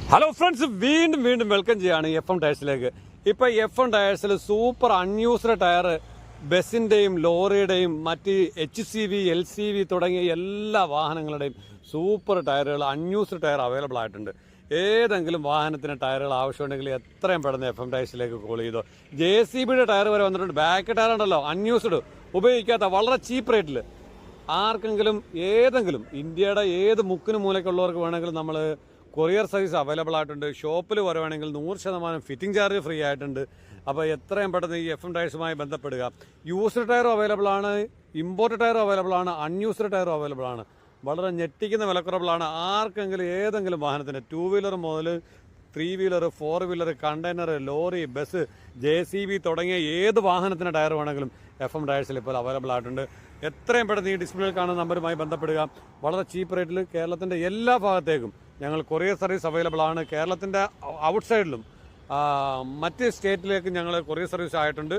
Hello friends, വീണ്ടും welcome ചെയ്യാണ് FM ടയർസിലേക്ക്. ഇപ്പം FM ടയർസിൽ സൂപ്പർ അൺയൂസ്ഡ് ടയർ ബസ്സിൻ്റെയും ലോറിയുടെയും മറ്റ് HCV LCV തുടങ്ങിയ എല്ലാ വാഹനങ്ങളുടെയും സൂപ്പർ ടയറുകൾ, അൺയൂസ്ഡ് ടയർ അവൈലബിൾ ആയിട്ടുണ്ട്. ഏതെങ്കിലും വാഹനത്തിന് ടയറുകൾ ആവശ്യമുണ്ടെങ്കിൽ എത്രയും പെട്ടെന്ന് FM ടയർസിലേക്ക് കോൾ ചെയ്തോ. JCBയുടെ ടയർ വരെ വന്നിട്ടുണ്ട്. ബാക്ക് ടയർ ഉണ്ടല്ലോ, അൺയൂസ്ഡ്, ഉപയോഗിക്കാത്ത, വളരെ ചീപ്പ് റേറ്റിൽ ആർക്കെങ്കിലും ഏതെങ്കിലും ഇന്ത്യയുടെ ഏത് മുക്കിന് മൂലക്കുള്ളവർക്ക് വേണമെങ്കിലും നമ്മൾ കൊറിയർ സർവീസ് അവൈലബിൾ ആയിട്ടുണ്ട്. ഷോപ്പിൽ വരുവാണെങ്കിൽ 100% ഫിറ്റിംഗ് ചാർജ് ഫ്രീ ആയിട്ടുണ്ട്. അപ്പോൾ എത്രയും പെട്ടെന്ന് ഈ FM ടയർസുമായി ബന്ധപ്പെടുക. യൂസ്ഡ് ടയറും അവൈലബിൾ ആണ്, ഇമ്പോർട്ടഡ് ടയറും അവൈലബിൾ ആണ്, അൺയൂസ്ഡ് ടയറും അവൈലബിൾ ആണ്. വളരെ ഞെട്ടിക്കുന്ന വിലക്കുറവിലാണ്. ആർക്കെങ്കിലും ഏതെങ്കിലും വാഹനത്തിന് 2 വീലർ മുതൽ 3 wheeler 4 wheeler container lorry bus JCB തുടങ്ങിയ ഏത് വാഹനത്തിന് ടയർ വേണമെങ്കിലും FM ടയർസിൽ ഇപ്പോൾ അവൈലബിൾ ആയിട്ടുണ്ട്. എത്രയും പെട്ടെന്ന് ഈ ഡിസ്പ്ലേയിൽ കാണുന്ന നമ്പറുമായി ബന്ധപ്പെടുക. വളരെ ചീപ്പ് റേറ്റിൽ കേരളത്തിൻ്റെ എല്ലാ ഭാഗത്തേക്കും ഞങ്ങൾ കൊറിയർ സർവീസ് അവൈലബിൾ ആണ്. കേരളത്തിൻ്റെ ഔട്ട് സൈഡിലും മറ്റ് സ്റ്റേറ്റിലേക്കും ഞങ്ങൾ കൊറിയർ സർവീസ് ആയിട്ടുണ്ട്.